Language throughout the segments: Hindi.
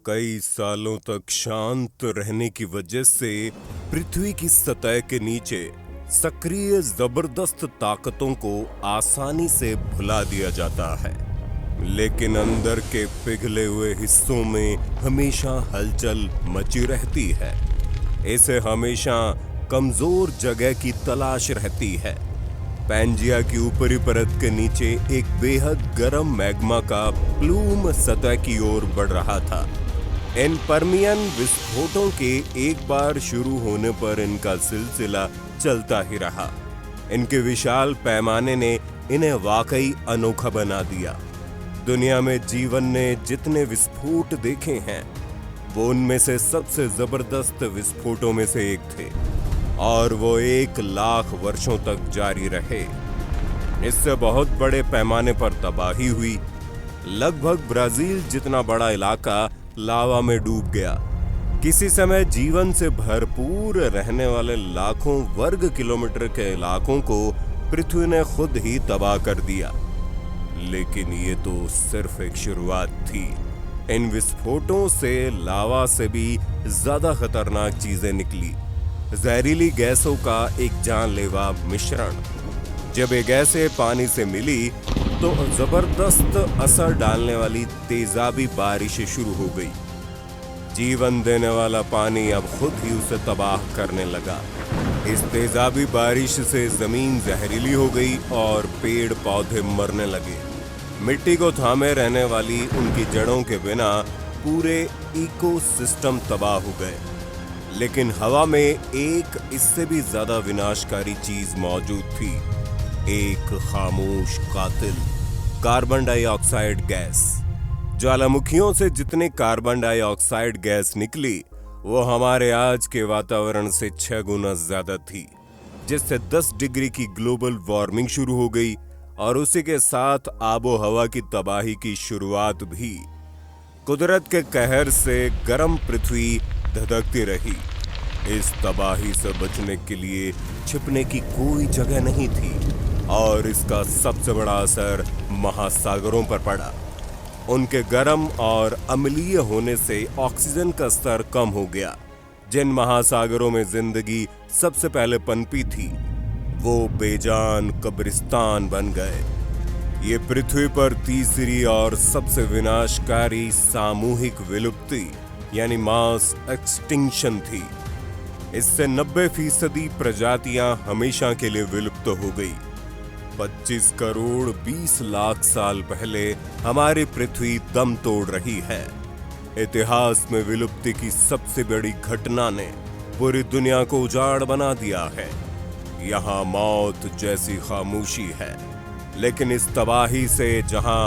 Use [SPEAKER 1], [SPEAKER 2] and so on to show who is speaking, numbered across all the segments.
[SPEAKER 1] कई सालों तक शांत रहने की वजह से पृथ्वी की सतह के नीचे सक्रिय जबरदस्त ताकतों को आसानी से भुला दिया जाता है, लेकिन अंदर के पिघले हुए हिस्सों में हमेशा हलचल मची रहती है। इसे हमेशा कमजोर जगह की तलाश रहती है। पैंजिया की ऊपरी परत के नीचे एक बेहद गर्म मैग्मा का प्लूम सतह की ओर बढ़ रहा था। इन पर्मियन विस्फोटों के एक बार शुरू होने पर इनका सिलसिला चलता ही रहा। इनके विशाल पैमाने ने इन्हें वाकई अनोखा बना दिया। दुनिया में जीवन ने जितने विस्फोट देखे हैं, वो उनमें से सबसे जबरदस्त विस्फोटों में से एक थे, और वो 1,00,000 वर्षों तक जारी रहे। इससे बहुत बड़े पैमाने पर तबाही हुई। लगभग ब्राजील जितना बड़ा इलाका लावा में डूब गया। किसी समय जीवन से भरपूर रहने वाले लाखों वर्ग किलोमीटर के इलाकों को पृथ्वी ने खुद ही तबाह कर दिया। लेकिन ये तो सिर्फ एक शुरुआत थी। इन विस्फोटों से लावा से भी ज्यादा खतरनाक चीजें निकली। जहरीली गैसों का एक जानलेवा मिश्रण। जब ये गैसें पानी से मिली तो जबरदस्त असर डालने वाली तेजाबी बारिश शुरू हो गई। जीवन देने वाला पानी अब खुद ही उसे तबाह करने लगा। इस तेजाबी बारिश से जमीन जहरीली हो गई और पेड़ पौधे मरने लगे। मिट्टी को थामे रहने वाली उनकी जड़ों के बिना पूरे इकोसिस्टम तबाह हो गए। लेकिन हवा में एक इससे भी ज्यादा विनाशकारी चीज मौजूद थी, एक खामोश कातिल, कार्बन डाइऑक्साइड गैस। ज्वालामुखियों से जितने कार्बन डाइऑक्साइड गैस निकली, वो हमारे आज के वातावरण से 6 गुना ज्यादा थी, जिससे 10 डिग्री की ग्लोबल वार्मिंग शुरू हो गई और उसी के साथ आबो हवा की तबाही की शुरुआत भी। कुदरत के कहर से गर्म पृथ्वी धधकती रही। इस तबाही से बचने के लिए छिपने की कोई जगह नहीं थी, और इसका सबसे बड़ा असर महासागरों पर पड़ा। उनके गर्म और अम्लीय होने से ऑक्सीजन का स्तर कम हो गया। जिन महासागरों में जिंदगी सबसे पहले पनपी थी, वो बेजान कब्रिस्तान बन गए। ये पृथ्वी पर तीसरी और सबसे विनाशकारी सामूहिक विलुप्ति यानी मास एक्सटिंक्शन थी। इससे 90% प्रजातियां हमेशा के लिए विलुप्त हो गई। 25 करोड़ 20 लाख साल पहले हमारी पृथ्वी दम तोड़ रही है। इतिहास में विलुप्ति की सबसे बड़ी घटना ने पूरी दुनिया को उजाड़ बना दिया है। यहाँ मौत जैसी खामोशी है, लेकिन इस तबाही से जहां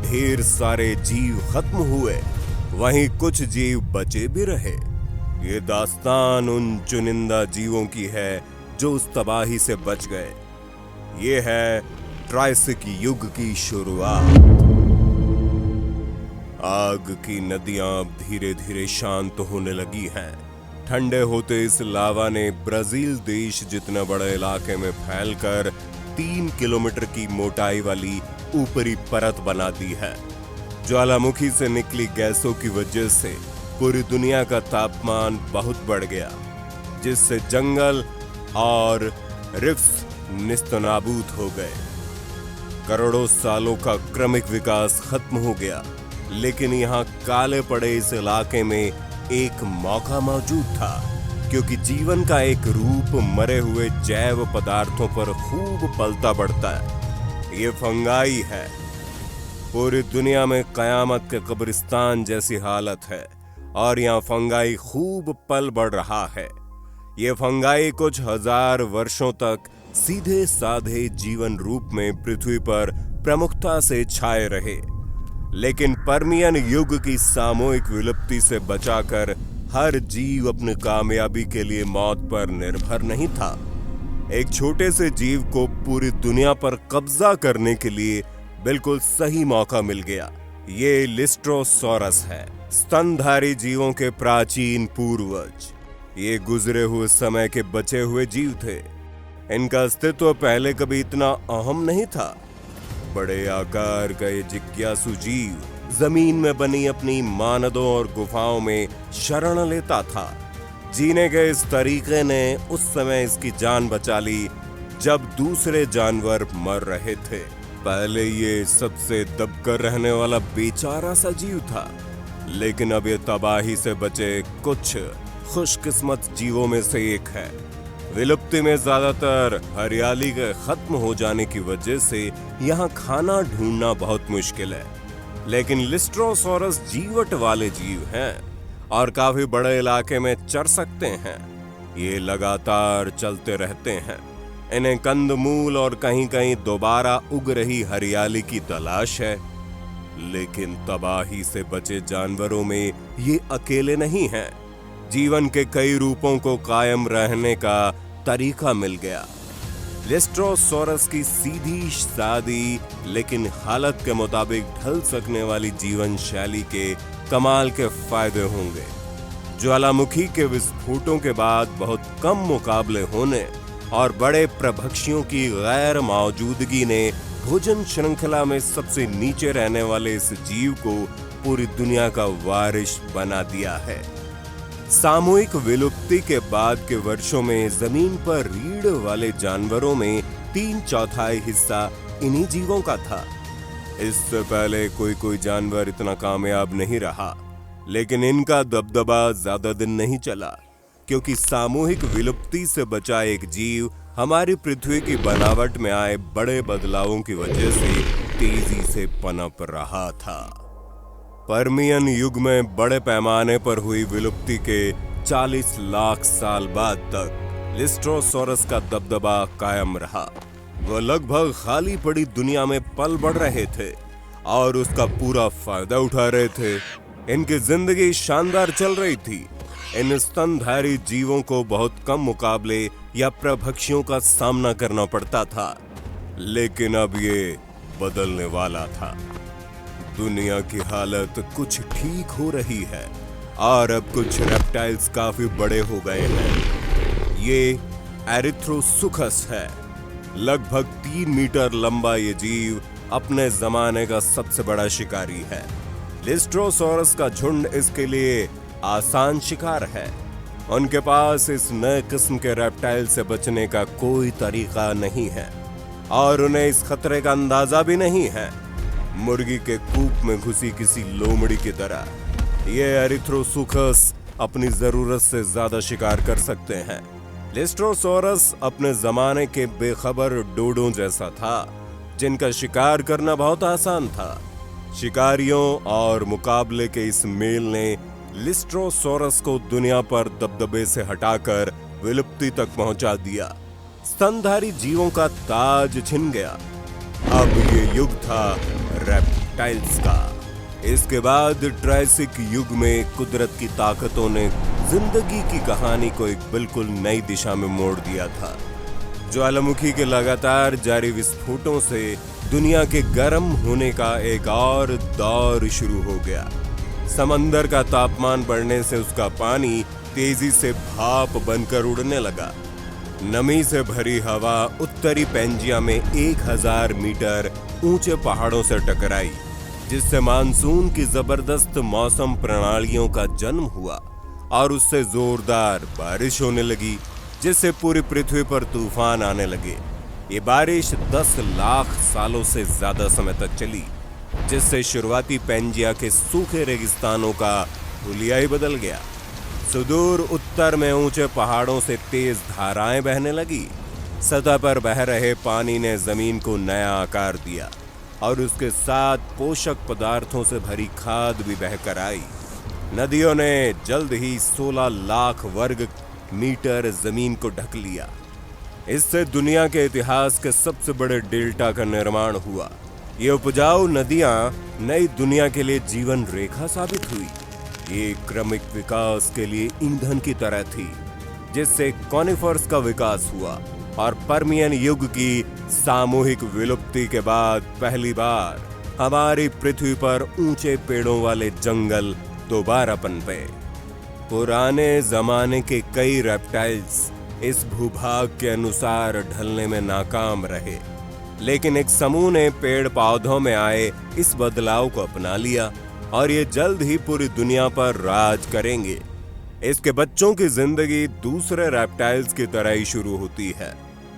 [SPEAKER 1] ढेर सारे जीव खत्म हुए, वहीं कुछ जीव बचे भी रहे। ये दास्तान उन चुनिंदा जीवों की है जो उस तबाही से बच गए। ये है ट्रायसिक युग की शुरुआत। आग की नदियां अब धीरे धीरे शांत होने लगी हैं। ठंडे होते इस लावा ने ब्राजील देश जितना बड़े इलाके में फैलकर 3 किलोमीटर की मोटाई वाली ऊपरी परत बना दी है। ज्वालामुखी से निकली गैसों की वजह से पूरी दुनिया का तापमान बहुत बढ़ गया, जिससे जंगल और रिफ्स निस्तनाबूद हो गए। करोड़ों सालों का क्रमिक विकास खत्म हो गया, लेकिन यहाँ काले पड़े इस इलाके में एक मौका मौजूद था, क्योंकि जीवन का एक रूप मरे हुए जैव पदार्थों पर खूब पलता बढ़ता है। ये फंगाई है। पूरी दुनिया में कयामत के कब्रिस्तान जैसी हालत है, और यहाँ फंगाई खूब पल बढ़ रहा है। ये फंगाई कुछ 1000 वर्षों तक सीधे साधे जीवन रूप में पृथ्वी पर प्रमुखता से छाए रहे, लेकिन पर्मियन युग की सामूहिक विलुप्ति से बचाकर हर जीव अपनी कामयाबी के लिए मौत पर निर्भर नहीं था। एक छोटे से जीव को पूरी दुनिया पर कब्जा करने के लिए बिल्कुल सही मौका मिल गया। ये लिस्ट्रोसॉरस है, स्तनधारी जीवों के प्राचीन पूर्वज। ये गुजरे हुए समय के बचे हुए जीव थे। इनका अस्तित्व पहले कभी इतना अहम नहीं था। बड़े आकार का ये जिज्ञासु जीव जमीन में बनी अपनी मानदों और गुफाओं में शरण लेता था। जीने के इस तरीके ने उस समय इसकी जान बचा ली जब दूसरे जानवर मर रहे थे। पहले ये सबसे दबकर रहने वाला बेचारा सा जीव था, लेकिन अब ये तबाही से बचे कुछ खुशकिस्मत जीवों में से एक है। विलुप्ति में ज्यादातर हरियाली के खत्म हो जाने की वजह से यहाँ खाना ढूंढना बहुत मुश्किल है, लेकिन लिस्ट्रोसोरस जीवट वाले जीव हैं और काफी बड़े इलाके में चर सकते हैं। ये लगातार चलते रहते हैं। इन्हें कंदमूल और कहीं कहीं दोबारा उग रही हरियाली की तलाश है। लेकिन तबाही से बचे जानवरों में ये अकेले नहीं हैं। जीवन के कई रूपों को कायम रहने का तरीका मिल गया। लिस्ट्रोसोरस की सीधी सादी लेकिन हालत के मुताबिक ढल सकने वाली जीवन शैली के कमाल के फायदे होंगे। ज्वालामुखी के विस्फोटों के बाद बहुत कम मुकाबले होने और बड़े प्रभक्षियों की गैर मौजूदगी ने भोजन श्रृंखला में सबसे नीचे रहने वाले इस जीव को पूरी दुनिया का वारिस बना दिया है। सामूहिक विलुप्ति के बाद के वर्षों में जमीन पर रीढ़ वाले जानवरों में 3/4 हिस्सा इन्हीं जीवों का था। इससे पहले कोई जानवर इतना कामयाब नहीं रहा, लेकिन इनका दबदबा ज्यादा दिन नहीं चला, क्योंकि सामूहिक विलुप्ति से बचा एक जीव हमारी पृथ्वी की बनावट में आए बड़े बदलावों की वजह से तेजी से पनप रहा था। पर्मियन युग में बड़े पैमाने पर हुई विलुप्ति के 40 लाख साल बाद तक लिस्ट्रोसोरस का दबदबा कायम रहा। वो लगभग खाली पड़ी दुनिया में पल बढ़ रहे थे और उसका पूरा फायदा उठा रहे थे। इनकी जिंदगी शानदार चल रही थी। इन स्तनधारी जीवों को बहुत कम मुकाबले या प्रभक्षियों का सामना करना पड़ता था, लेकिन अब ये बदलने वाला था। दुनिया की हालत कुछ ठीक हो रही है और अब कुछ रेप्टाइल्स काफी बड़े हो गए हैं। ये एरिथ्रोसुखस है। लगभग 3 मीटर लंबा ये जीव अपने जमाने का सबसे बड़ा शिकारी है। लिस्ट्रोसोरस का झुंड इसके लिए आसान शिकार है। उनके पास इस नए किस्म के रेप्टाइल से बचने का कोई तरीका नहीं है और उन्हें इस खतरे का अंदाजा भी नहीं है। मुर्गी के कूप में घुसी किसी लोमड़ी की तरह ये एरिथ्रोसुखस अपनी जरूरत से ज्यादा शिकार कर सकते हैं। लिस्ट्रोसोरस अपने जमाने के बेखबर डोडों जैसा था, जिनका शिकार करना बहुत आसान था। शिकारियों और मुकाबले के इस मेल ने लिस्ट्रोसोरस को दुनिया पर दबदबे से हटाकर विलुप्ति तक पहुंचा दिया। स्तनधारी जीवों का ताज छिन गया। अब ये युग था रेप्टाइल्स का। इसके बाद ट्रायसिक युग में कुदरत की ताकतों ने जिंदगी की कहानी को एक बिल्कुल नई दिशा में मोड़ दिया था। ज्वालामुखी के लगातार जारी विस्फोटों से दुनिया के गर्म होने का एक और दौर शुरू हो गया। समंदर का तापमान बढ़ने से उसका पानी तेजी से भाप बनकर उड़ने लगा। नमी से भरी हवा उत्तरी पेंजिया में 1000 मीटर ऊंचे पहाड़ों से टकराई, जिससे मानसून की जबरदस्त मौसम प्रणालियों का जन्म हुआ और उससे जोरदार बारिश होने लगी, जिससे पूरी पृथ्वी पर तूफान आने लगे। ये बारिश 10 लाख सालों से ज्यादा समय तक चली, जिससे शुरुआती पेंजिया के सूखे रेगिस्तानों का हुलिया ही बदल गया। सुदूर उत्तर में ऊंचे पहाड़ों से तेज धाराएं बहने लगी। सतह पर बह रहे पानी ने जमीन को नया आकार दिया और उसके साथ पोषक पदार्थों से भरी खाद भी बहकर आई। नदियों ने जल्द ही 16 लाख वर्ग मीटर जमीन को ढक लिया। इससे दुनिया के इतिहास के सबसे बड़े डेल्टा का निर्माण हुआ। ये उपजाऊ नदियां नई दुनिया के लिए जीवन रेखा साबित हुई। ये क्रमिक विकास के लिए ईंधन की तरह थी, जिससे कॉनिफर्स का विकास हुआ और पर्मियन युग की सामूहिक विलुप्ति के बाद पहली बार हमारी पृथ्वी पर ऊंचे पेड़ों वाले जंगल दोबारा पनपे। पुराने जमाने के कई रेप्टाइल्स इस भूभाग के अनुसार ढलने में नाकाम रहे। लेकिन एक समूह ने पेड़ पौधों में आए इस बदलाव को अपना लिया और ये जल्द ही पूरी दुनिया पर राज करेंगे। इसके बच्चों की जिंदगी दूसरे रेप्टाइल्स की तरह ही शुरू होती है।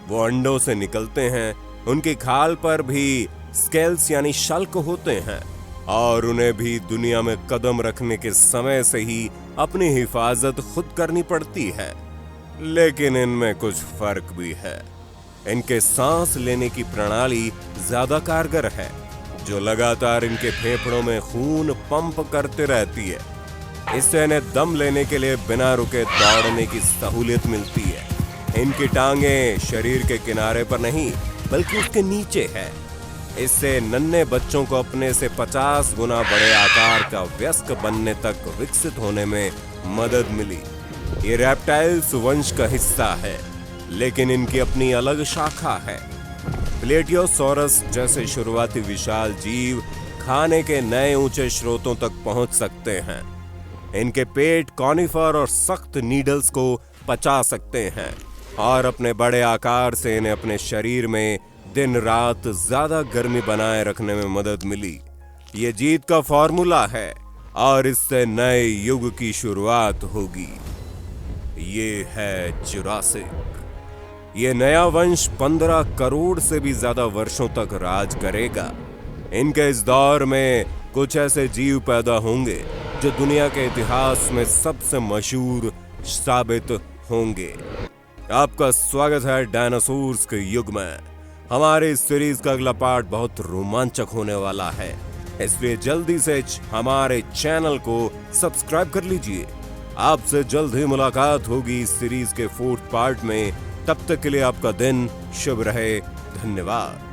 [SPEAKER 1] वो अंडों से निकलते हैं, उनकी खाल पर भी स्केल्स यानी शल्क होते हैं और उन्हें भी दुनिया में कदम रखने के समय से ही अपनी हिफाजत खुद करनी पड़ती है। लेकिन इनमें कुछ फर्क भी है। इनके सांस लेने की प्रणाली ज्यादा कारगर है, जो लगातार इनके फेफड़ों में खून पंप करते रहती है। इससे इन्हें दम लेने के लिए बिना रुके दौड़ने की सहूलियत मिलती है। इनकी टांगें शरीर के किनारे पर नहीं बल्कि उसके नीचे है। इससे नन्हे बच्चों को अपने से 50 गुना बड़े आकार का वयस्क बनने तक विकसित होने में मदद मिली। ये रेप्टाइल्स वंश का हिस्सा है, लेकिन इनकी अपनी अलग शाखा है। प्लेटियोसॉरस जैसे शुरुआती विशाल जीव खाने के नए ऊंचे स्रोतों तक पहुंच सकते हैं। इनके पेट कॉनिफर और सख्त नीडल्स को पचा सकते हैं और अपने बड़े आकार से इन्हें अपने शरीर में दिन रात ज्यादा गर्मी बनाए रखने में मदद मिली। ये जीत का फॉर्मूला है और इससे नए युग की शुरुआत होगी। ये है जुरासिक। ये नया वंश 15 करोड़ से भी ज्यादा वर्षों तक राज करेगा। इनके इस दौर में कुछ ऐसे जीव पैदा होंगे जो दुनिया के इतिहास में सबसे मशहूर साबित होंगे। आपका स्वागत है डायनासोर्स के युग में। हमारे इस सीरीज का अगला पार्ट बहुत रोमांचक होने वाला है, इसलिए जल्दी से हमारे चैनल को सब्सक्राइब कर लीजिए। आपसे जल्द ही मुलाकात होगी इस सीरीज के 4th पार्ट में। तब तक के लिए आपका दिन शुभ रहे। धन्यवाद।